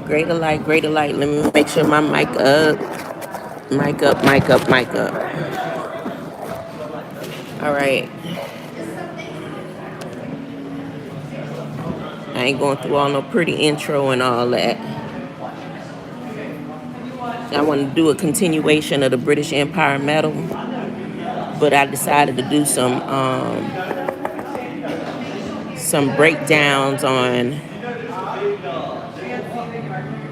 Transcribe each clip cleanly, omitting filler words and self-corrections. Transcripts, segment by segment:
Greater light, greater light. Let me make sure my mic up. Mic up, mic up, mic up. All right. I ain't going through all no pretty intro and all that. I want to do a continuation of the British Empire medal, but I decided to do some breakdowns on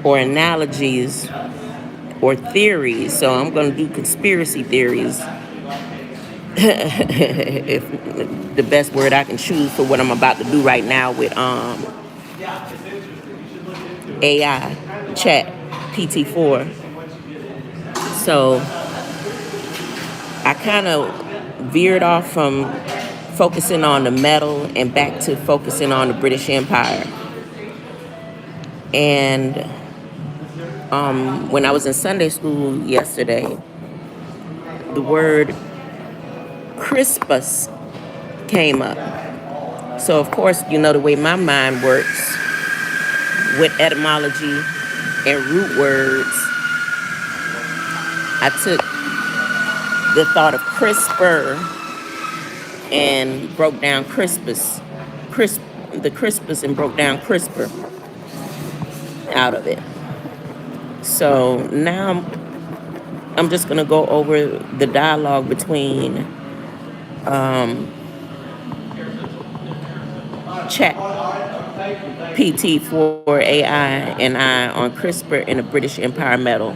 or analogies or theories. So I'm going to do conspiracy theories. If the best word I can choose for what I'm about to do right now with AI chat PT4. So I kind of veered off from focusing on the metal and back to focusing on the British Empire. And when I was in Sunday school yesterday, the word Crispus came up. So of course, you know the way my mind works with etymology and root words. I took the thought of CRISPR and broke down Crispus, the Crispus, and broke down CRISPR out of it. So now I'm just gonna go over the dialogue between Chat PT4 AI and I on CRISPR in the British Empire medal.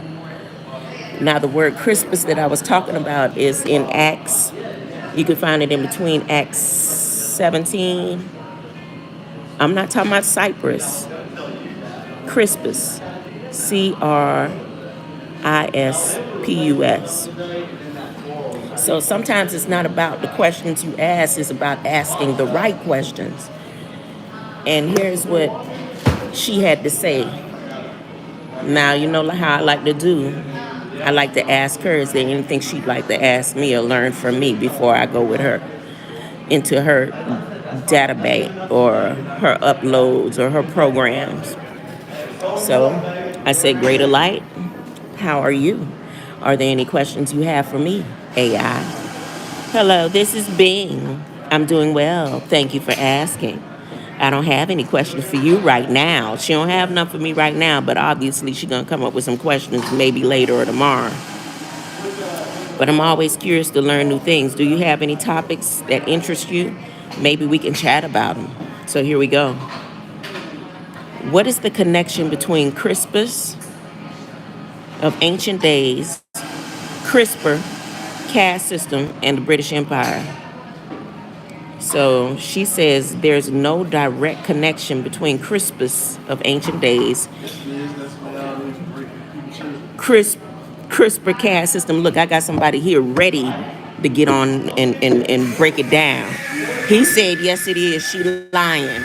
Now the word Crispus that I was talking about is in Acts. You can find it in between Acts 17. I'm not talking about Cyprus. Crispus. CRISPUS. So sometimes it's not about the questions you ask, it's about asking the right questions. And here's what she had to say. Now, you know how I like to do. I like to ask her, is there anything she'd like to ask me or learn from me before I go with her into her database or her uploads or her programs? So I said, Greater Light, how are you? Are there any questions you have for me, AI? Hello, this is Bing. I'm doing well. Thank you for asking. I don't have any questions for you right now. She don't have none for me right now, but obviously she's going to come up with some questions maybe later or tomorrow. But I'm always curious to learn new things. Do you have any topics that interest you? Maybe we can chat about them. So here we go. What is the connection between Crispus of ancient days, CRISPR, CAS system, and the British Empire? So she says there's no direct connection between Crispus of ancient days, CRISPR CAS system. Look, I got somebody here ready to get on and break it down. He said, yes, it is. She lying.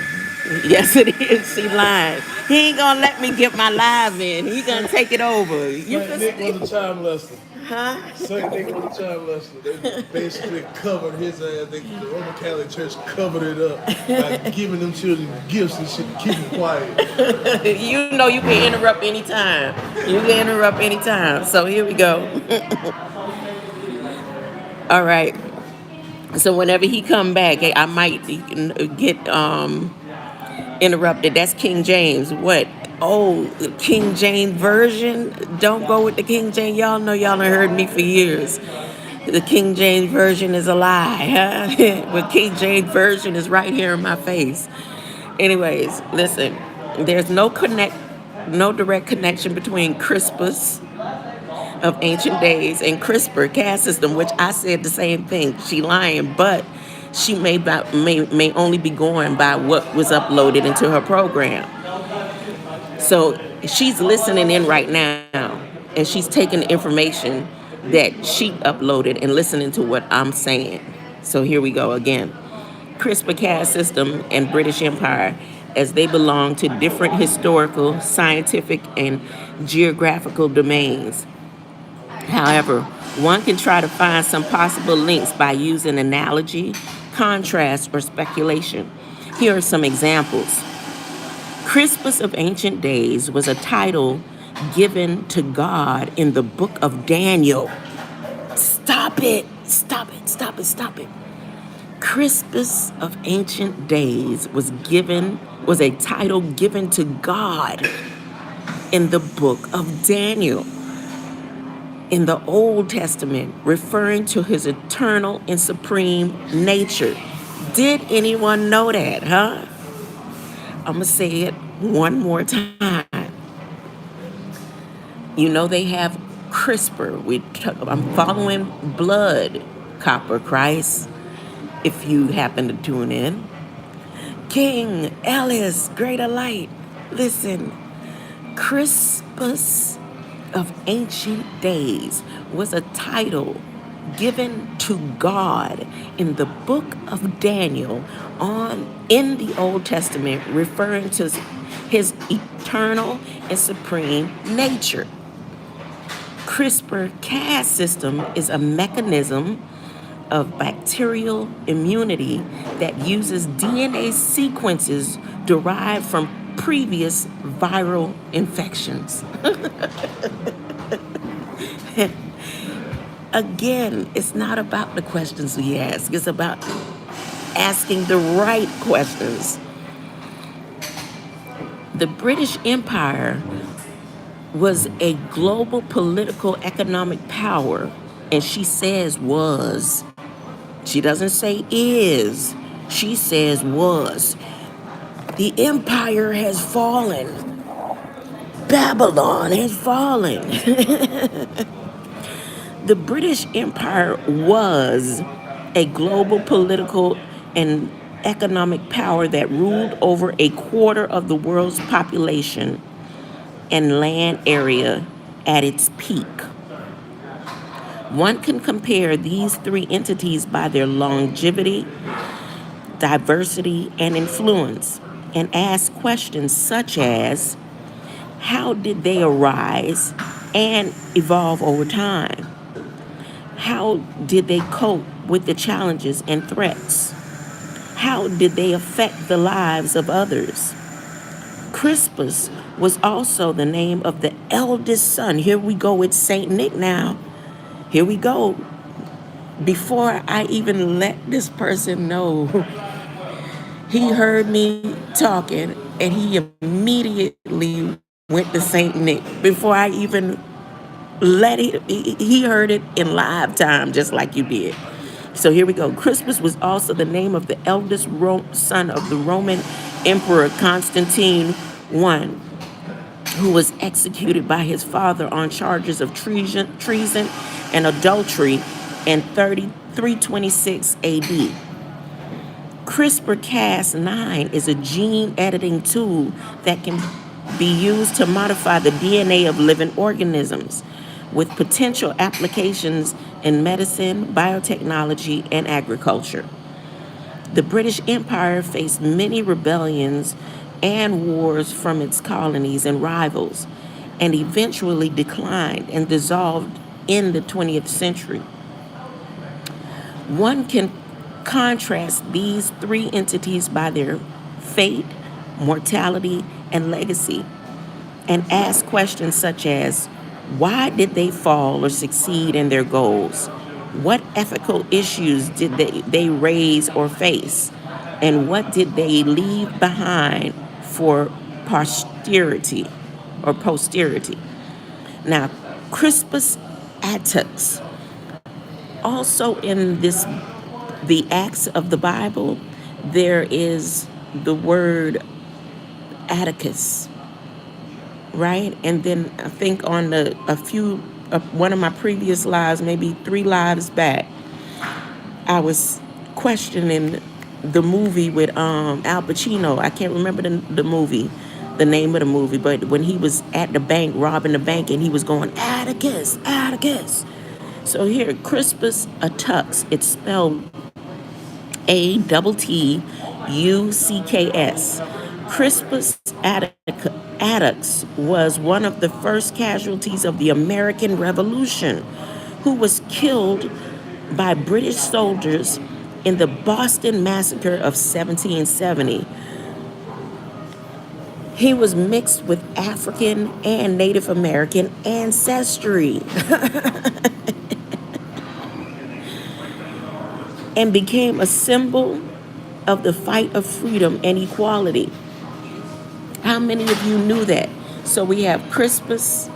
Yes, it is. She lying. He ain't gonna let me get my live in. He gonna take it over. Nick was a child molester. Huh? Saint Nick was a child molester. They basically covered his ass. The Roman Catholic Church covered it up by giving them children gifts and shit to keep them quiet. You know you can interrupt anytime. You can interrupt anytime. So here we go. All right. So whenever he come back, I might get interrupted. That's King James. What? Oh, the King James version? Don't go with the King James. Y'all know y'all done heard me for years. The King James version is a lie, huh? But King James version is right here in my face. Anyways, listen. There's no direct connection between Crispus of ancient days and CRISPR CAS system, which I said the same thing. She lying, but she may only be going by what was uploaded into her program. So she's listening in right now, and she's taking the information that she uploaded and listening to what I'm saying. So here we go again. CRISPR CAS system and British Empire, as they belong to different historical, scientific, and geographical domains. However, one can try to find some possible links by using analogy, contrast, or speculation. Here are some examples. Crispus of ancient days was a title given to God in the book of Daniel. Stop it, stop it, stop it, stop it. Crispus of ancient days was a title given to God in the book of Daniel in the Old Testament, referring to his eternal and supreme nature. Did anyone know that, huh? I'm gonna say it one more time. You know they have CRISPR. I'm following blood, copper Christ, if you happen to tune in. King Ellis, greater light. Listen, Crispus of ancient days was a title given to God in the book of Daniel in the Old Testament, referring to his eternal and supreme nature. CRISPR-Cas system is a mechanism of bacterial immunity that uses DNA sequences derived from previous viral infections. Again, it's not about the questions we ask, it's about asking the right questions. The British Empire was a global political economic power, and she says was. She doesn't say is, she says was. The empire has fallen. Babylon has fallen. The British Empire was a global political and economic power that ruled over a quarter of the world's population and land area at its peak. One can compare these three entities by their longevity, diversity, and influence, and ask questions such as, how did they arise and evolve over time? How did they cope with the challenges and threats? How did they affect the lives of others? Crispus was also the name of the eldest son. Here we go with Saint Nick now. Here we go. Before I even let this person know, he heard me talking and he immediately went to Saint Nick. Before I even he heard it in live time, just like you did. So here we go. Crispus was also the name of the eldest son of the Roman Emperor Constantine I, who was executed by his father on charges of treason and adultery in 326 AD. CRISPR-Cas9 is a gene editing tool that can be used to modify the DNA of living organisms, with potential applications in medicine, biotechnology, and agriculture. The British Empire faced many rebellions and wars from its colonies and rivals, and eventually declined and dissolved in the 20th century. One can contrast these three entities by their fate, mortality, and legacy, and ask questions such as, why did they fall or succeed in their goals? What ethical issues did they raise or face? And what did they leave behind for posterity? Now, Crispus Attucks, also in the Acts of the Bible, there is the word Atticus, right? And then I think on one of my previous lives, maybe 3 lives back, I was questioning the movie with Al Pacino. I can't remember the movie, the name of the movie, but when he was at the bank, robbing the bank, and he was going, Atticus, Atticus. So here, Crispus Attucks, it's spelled Attucks. Crispus Attucks was one of the first casualties of the American Revolution, who was killed by British soldiers in the Boston Massacre of 1770. He was mixed with African and Native American ancestry and became a symbol of the fight of freedom and equality. How many of you knew that? So we have Crispus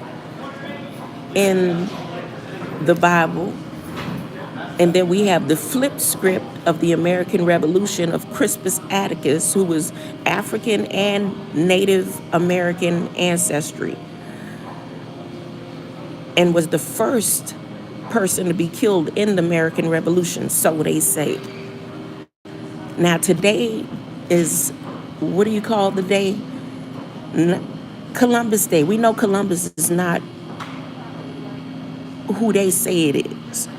in the Bible, and then we have the flip script of the American Revolution of Crispus Attucks, who was African and Native American ancestry and was the first person to be killed in the American Revolution, so they say. Now today is, what do you call the day? Columbus Day. We know Columbus is not who they say it is.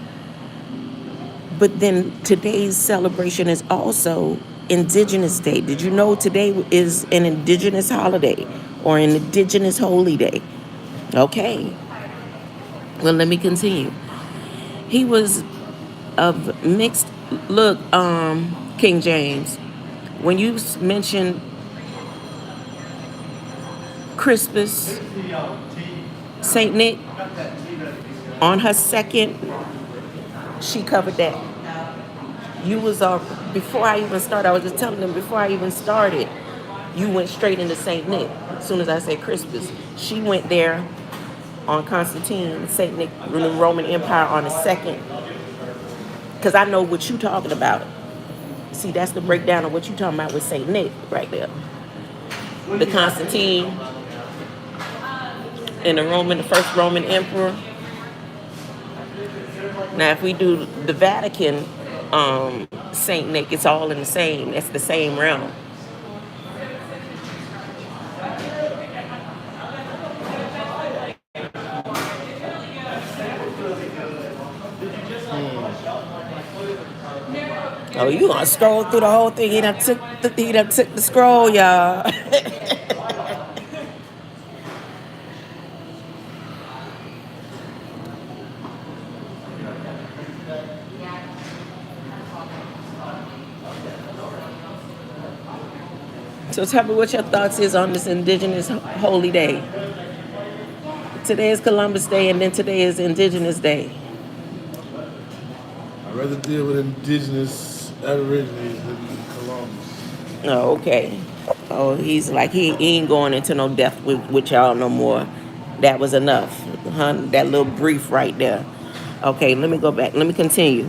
But then today's celebration is also Indigenous Day. Did you know today is an Indigenous holiday or an Indigenous holy day? Okay. Well, let me continue. He was of mixed, look, King James, when you mention Crispus, Saint Nick, on her second, she covered that. You was before I even started, I was just telling them before I even started, you went straight into Saint Nick. As soon as I said Crispus, she went there on Constantine, Saint Nick, the Roman Empire on the second. Because I know what you talking about. See, that's the breakdown of what you talking about with Saint Nick right there. The Constantine and the first Roman emperor. Now, if we do the Vatican, Saint Nick, it's all in the same. It's the same realm. Oh, you gonna scroll through the whole thing? He done took the scroll, y'all. So tell me what your thoughts is on this Indigenous Holy Day. Today is Columbus Day, and then today is Indigenous Day. I'd rather deal with Indigenous Aborigines than Columbus. Oh, okay. Oh, he's like, he ain't going into no depth with y'all no more. That was enough. Huh? That little brief right there. Okay, let me go back. Let me continue.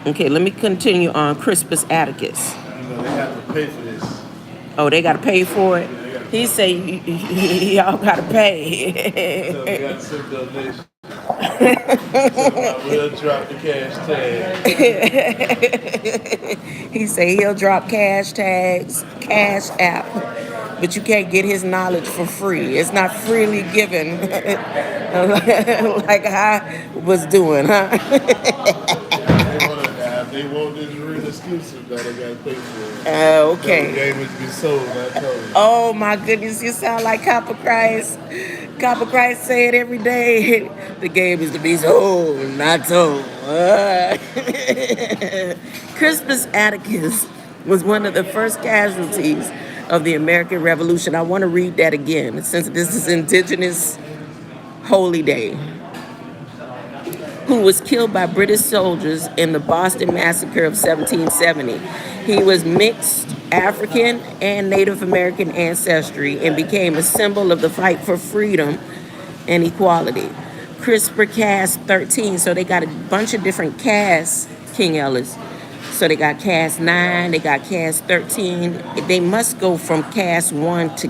Okay, let me continue on Crispus Attucks. You know, they have to pay for this. Oh, they got to pay for it? He say, y'all got to pay. So they got some donation. So I will drop the cash tag. He say he'll drop cash tags, cash app, but you can't get his knowledge for free. It's not freely given like I was doing, huh? They want this real exclusive that they got to pay for. Okay. The game is to be sold, I told you. Oh my goodness, you sound like Copper Christ. Copper Christ say it every day. The game is to be sold, not told. Crispus Attucks was one of the first casualties of the American Revolution. I want to read that again, since this is Indigenous Holy Day. Who was killed by British soldiers in the Boston Massacre of 1770. He was mixed African and Native American ancestry and became a symbol of the fight for freedom and equality. CRISPR-Cas13, so they got a bunch of different Cas, King Ellis. So they got Cas9, they got Cas13. They must go from Cas1 to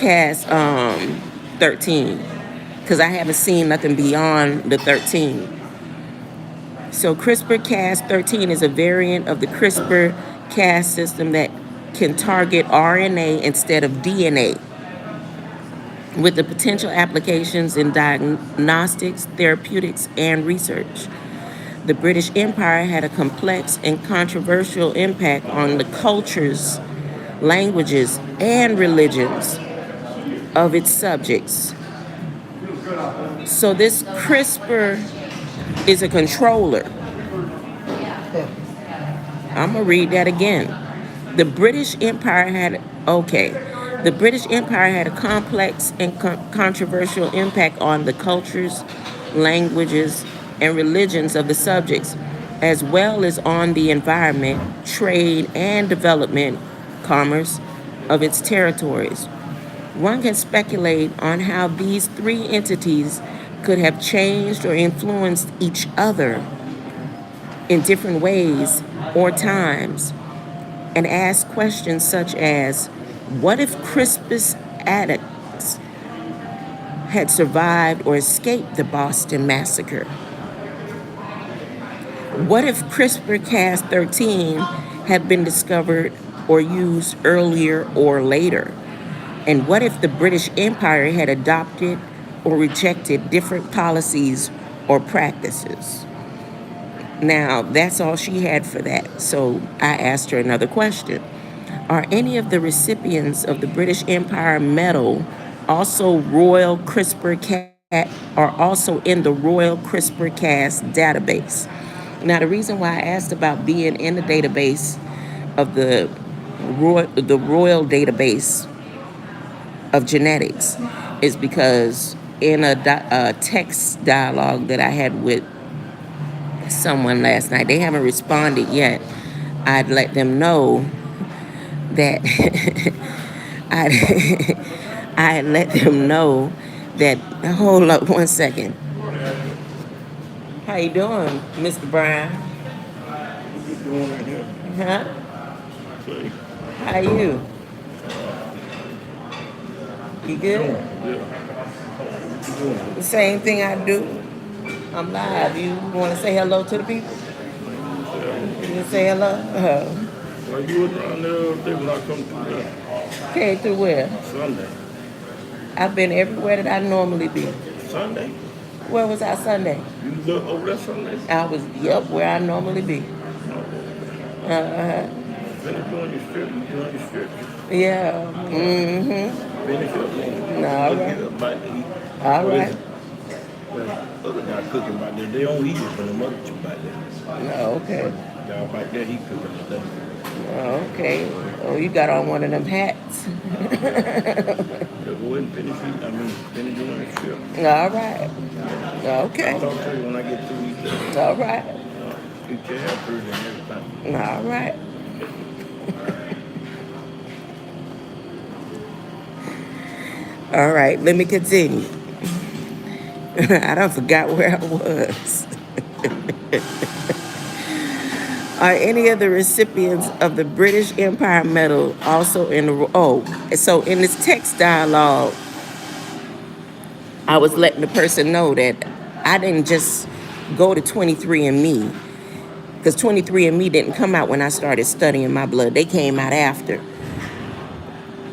Cas13. Because I haven't seen nothing beyond the 13. So CRISPR-Cas13 is a variant of the CRISPR-Cas system that can target RNA instead of DNA, with the potential applications in diagnostics, therapeutics, and research. The British Empire had a complex and controversial impact on the cultures, languages, and religions of its subjects. So this CRISPR is a controller. I'm gonna read that again. The British Empire had The British Empire had a complex and controversial impact on the cultures, languages, and religions of the subjects, as well as on the environment, trade, and development, commerce of its territories. One can speculate on how these three entities could have changed or influenced each other in different ways or times, and ask questions such as, what if Crispus Attucks had survived or escaped the Boston Massacre? What if CRISPR-Cas13 had been discovered or used earlier or later? And what if the British Empire had adopted or rejected different policies or practices? Now, that's all she had for that. So I asked her another question. Are any of the recipients of the British Empire Medal also Royal CRISPR-Cas, are also in the Royal CRISPR-Cas database? Now, the reason why I asked about being in the database of the Royal database of genetics is because in a text dialogue that I had with someone last night, they haven't responded yet. I'd let them know that I let them know that. Hold up one second. How you doing, Mr. Brown? What you doing right here? Huh? Say, How you? You good? yeah. What you doing? The same thing I do. I'm live. You want to say hello to the people? You say hello? Well, you was down there the other day when I come through there. Came through where? Sunday. I've been everywhere that I normally be. Sunday? Where was I Sunday? You was up over there Sunday? I was, where I normally be. Finish doing your strip, you doing your strip. Yeah. Mm-hmm. Finish up, man. All Go right. get up back to eat. All What is right. it? Well, other guy cooking back there. They don't eat it, but the mother two back there. Oh, okay. Guy back there, he cooking today. Oh, okay. Oh, you got on one of them hats. Yeah, go ahead and finish eating. Finish doing your strip. All right. Okay. I'll talk to you when I get through eating. All right. Eat your hair pretty and everything. All right. All right, let me continue. I done forgot where I was. Are any of the recipients of the British Empire Medal also in the... so in this text dialogue, I was letting the person know that I didn't just go to 23andMe, because 23andMe didn't come out when I started studying my blood. They came out after.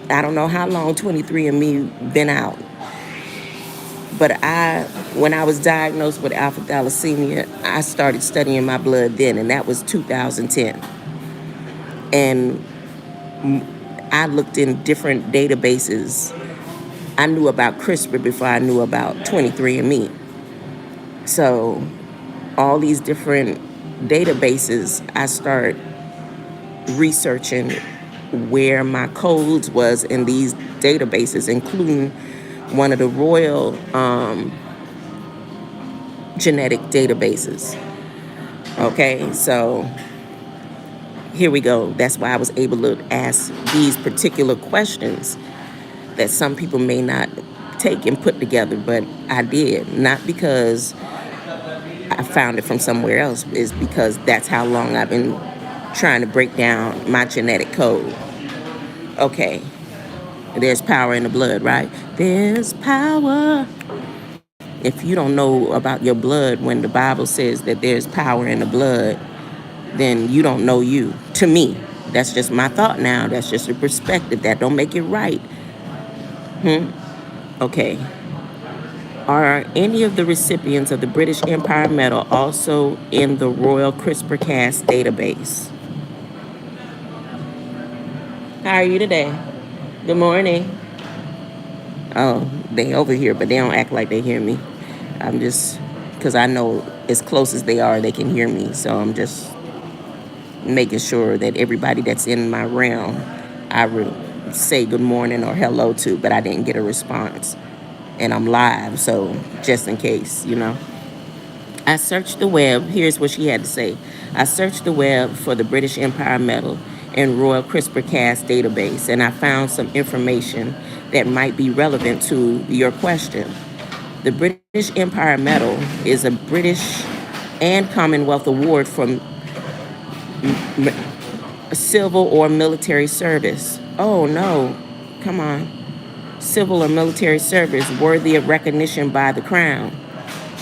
I don't know how long 23andMe been out. But when I was diagnosed with alpha thalassemia, I started studying my blood then, and that was 2010. And I looked in different databases. I knew about CRISPR before I knew about 23andMe. So all these different databases, I started researching where my codes was in these databases, including one of the royal genetic databases. Okay, so here we go. That's why I was able to ask these particular questions that some people may not take and put together, but I did. Not because I found it from somewhere else, it's because that's how long I've been trying to break down my genetic code. Okay. There's power in the blood, right? There's power. If you don't know about your blood, when the Bible says that there's power in the blood, then you don't know you. To me, that's just my thought now. That's just a perspective. That don't make it right. Okay. Are any of the recipients of the British Empire Medal also in the Royal CRISPR-Cas database? How are you today? Good morning. Oh, they over here, but they don't act like they hear me. I'm just, because I know as close as they are, they can hear me. So I'm just making sure that everybody that's in my realm, I say good morning or hello to, but I didn't get a response. And I'm live, so just in case, I searched the web. Here's what she had to say. I searched the web for the British Empire Medal and Royal CRISPR-Cas database, and I found some information that might be relevant to your question. The British Empire Medal is a British and Commonwealth award for civil or military service. Oh no, come on. Civil or military service worthy of recognition by the Crown.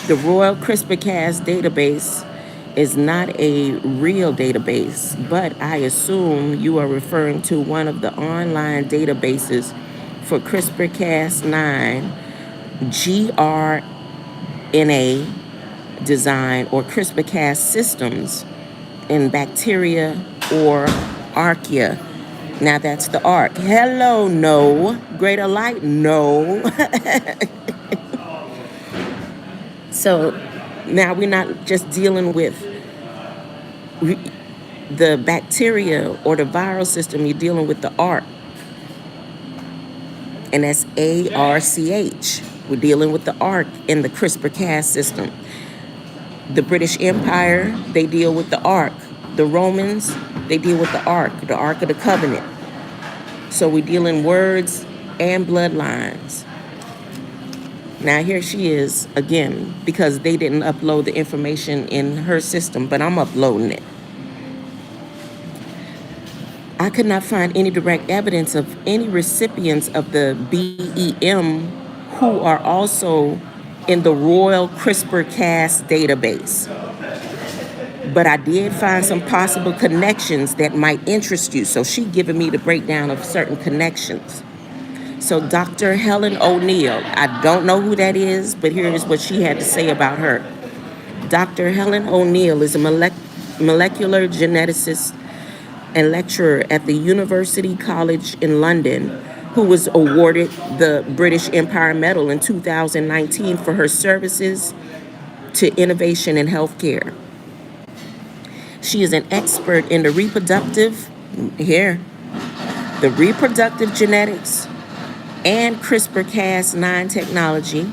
The Royal CRISPR-Cas database is not a real database, but I assume you are referring to one of the online databases for CRISPR-Cas9, gRNA design, or CRISPR-Cas systems in bacteria or archaea. Now that's the arc. Hello, no. Greater light, no. So now we're not just dealing with the bacteria or the viral system, you're dealing with the arc. And that's ARCH. We're dealing with the arc in the CRISPR-Cas system. The British Empire, they deal with the ark. The Romans, they deal with the Ark of the Covenant. So we deal in words and bloodlines. Now here she is again, because they didn't upload the information in her system, but I'm uploading it. I could not find any direct evidence of any recipients of the BEM who are also in the Royal CRISPR-Cas database. But I did find some possible connections that might interest you. So she giving me the breakdown of certain connections. So Dr. Helen O'Neill, I don't know who that is, but here is what she had to say about her. Dr. Helen O'Neill is a molecular geneticist and lecturer at the University College in London, who was awarded the British Empire Medal in 2019 for her services to innovation in healthcare. She is an expert in the reproductive genetics and CRISPR-Cas9 technology,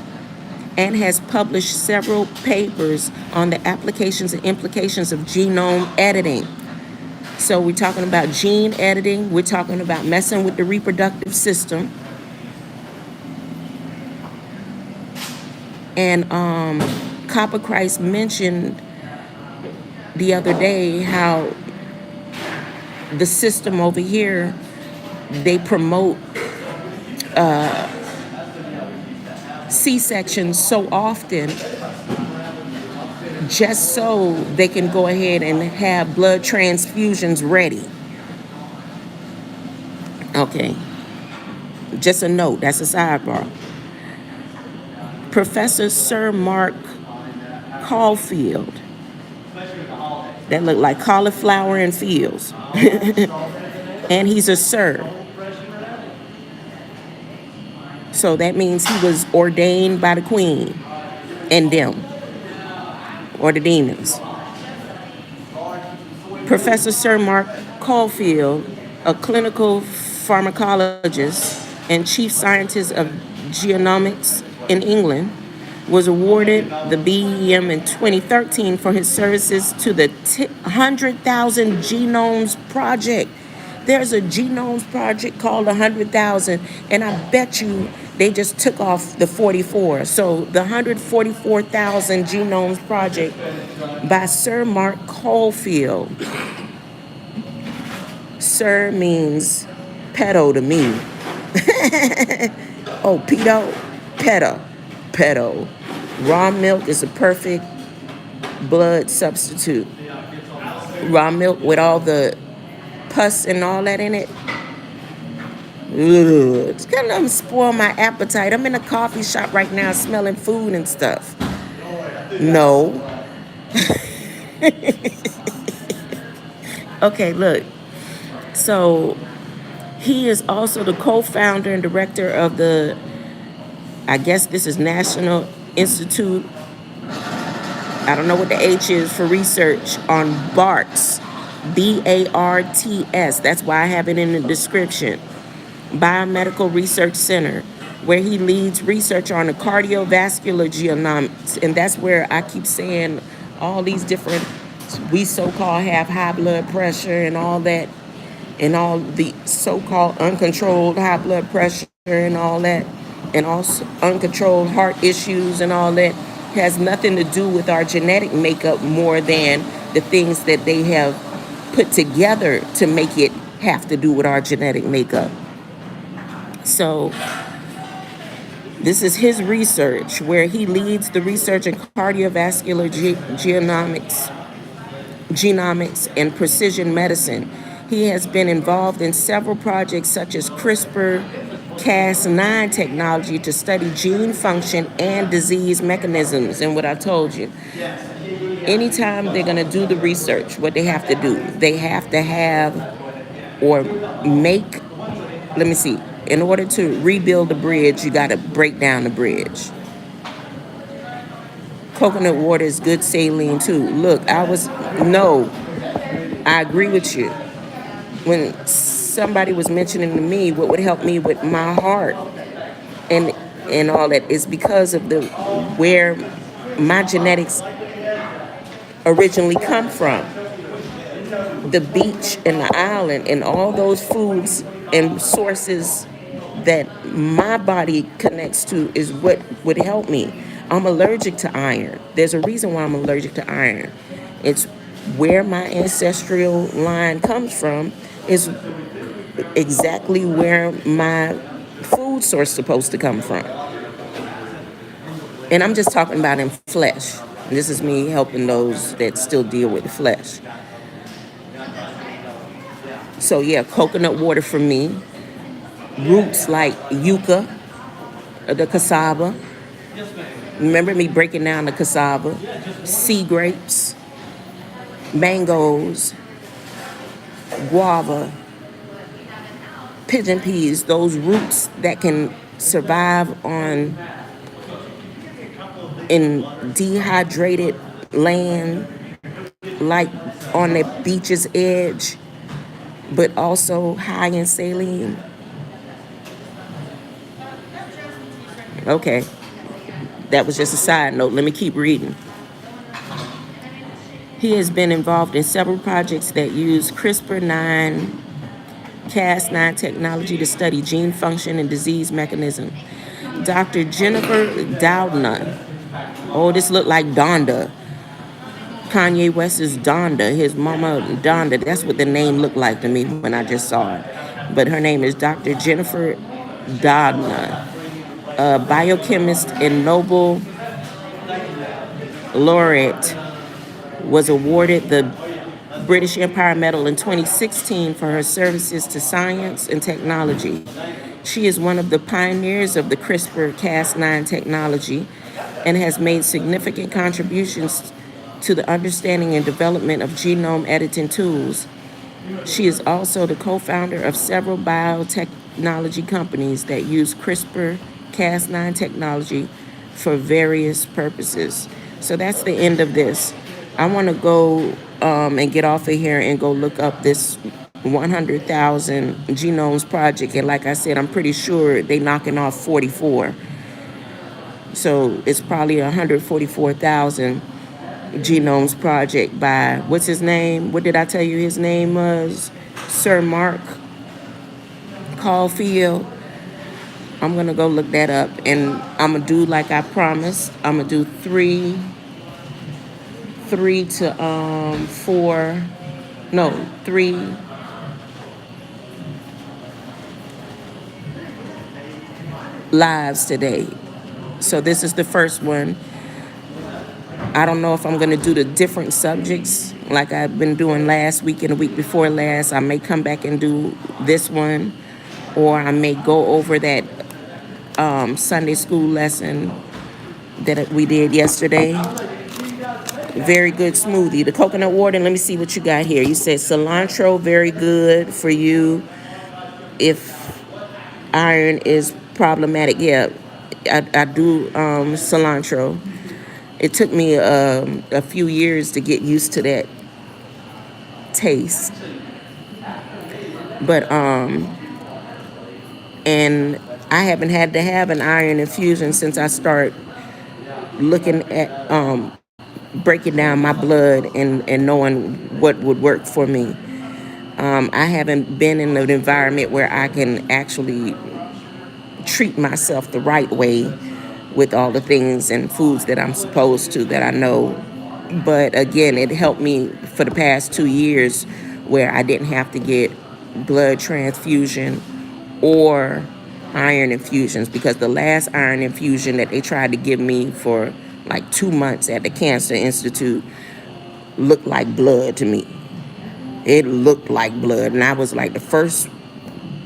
and has published several papers on the applications and implications of genome editing. So we're talking about gene editing, we're talking about messing with the reproductive system. And Copper Christ mentioned the other day how the system over here, they promote C-sections so often just so they can go ahead and have blood transfusions ready. Okay, just a note, that's a sidebar. Professor Sir Mark Caulfield, that look like cauliflower in fields. And he's a sir. So that means he was ordained by the queen and them, or the demons. Professor Sir Mark Caulfield, a clinical pharmacologist and chief scientist of genomics in England, was awarded the BEM in 2013 for his services to the 100,000 Genomes Project. There's a Genomes Project called 100,000, and I bet you they just took off the 44. So the 144,000 Genomes Project by Sir Mark Caulfield. Sir means pedo to me. Oh, pedo? Pedo. Raw milk is a perfect blood substitute. Raw milk with all the pus and all that in it. Ugh, it's gonna spoil my appetite. I'm in a coffee shop right now smelling food and stuff. No. Okay, look. So he is also the co-founder and director of the, I guess this is National Institute, I don't know what the H is for research on BARTs, BARTS. That's why I have it in the description. Biomedical Research Center, where he leads research on the cardiovascular genomics. And that's where I keep saying all these different, we so-called have high blood pressure and all that, and all the so-called uncontrolled high blood pressure and all that, and also uncontrolled heart issues and all that, has nothing to do with our genetic makeup more than the things that they have put together to make it have to do with our genetic makeup. So this is his research, where he leads the research in cardiovascular genomics and precision medicine. He has been involved in several projects such as CRISPR Cas9 technology to study gene function and disease mechanisms. And what I told you, anytime they're going to do the research, what they have to do, they have to have or make, let me see, in order to rebuild the bridge, you got to break down the bridge. Coconut water is good saline too. Look, I agree with you. When somebody was mentioning to me what would help me with my heart and all that, is because of where my genetics originally come from. The beach and the island and all those foods and sources that my body connects to is what would help me. I'm allergic to iron. There's a reason why I'm allergic to iron. It's where my ancestral line comes from, is exactly where my food source is supposed to come from. And I'm just talking about in flesh. This is me helping those that still deal with the flesh. So yeah, coconut water for me. Roots like yucca, the cassava. Remember me breaking down the cassava. Sea grapes, mangoes, guava, pigeon peas, those roots that can survive in dehydrated land, like on the beach's edge, but also high in saline. Okay, that was just a side note. Let me keep reading. He has been involved in several projects that use Cas9 technology to study gene function and disease mechanism. Dr. Jennifer Doudna. Oh, this looked like Donda. Kanye West is Donda. His mama Donda. That's what the name looked like to me when I just saw it. But her name is Dr. Jennifer Doudna, a biochemist and Nobel laureate, was awarded the British Empire Medal in 2016 for her services to science and technology. She is one of the pioneers of the CRISPR Cas9 technology and has made significant contributions to the understanding and development of genome editing tools. She is also the co-founder of several biotechnology companies that use CRISPR Cas9 technology for various purposes. So that's the end of this. I want to go and get off of here and go look up this 100,000 genomes project. And like I said, I'm pretty sure they knocking off 44. So it's probably 144,000 genomes project by, what's his name? What did I tell you his name was? Sir Mark Caulfield. I'm going to go look that up. And I'm going to do like I promised. I'm going to do three lives today. So this is the first one. I don't know if I'm going to do the different subjects like I've been doing last week and the week before last. I may come back and do this one, or I may go over that Sunday school lesson that we did yesterday. Very good smoothie. The coconut water, and let me see what you got here. You said cilantro, very good for you if iron is problematic. Yeah, I do cilantro. It took me a few years to get used to that taste. But and I haven't had to have an iron infusion since I start looking at breaking down my blood and knowing what would work for me. I haven't been in an environment where I can actually treat myself the right way with all the things and foods that I'm supposed to, that I know. But again, it helped me for the past 2 years where I didn't have to get blood transfusion or iron infusions, because the last iron infusion that they tried to give me for like 2 months at the Cancer Institute looked like blood to me. It looked like blood. And I was like, the first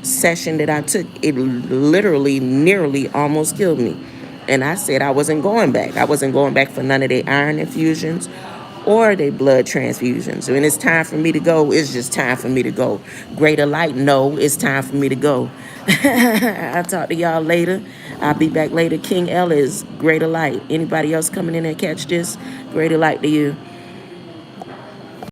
session that I took, it literally nearly almost killed me. And I said I wasn't going back. I wasn't going back for none of their iron infusions or their blood transfusions. When it's time for me to go, it's just time for me to go. Greater light, no, it's time for me to go. I'll talk to y'all later. I'll be back later. King Ella is greater light. Anybody else coming in and catch this? Greater light to you.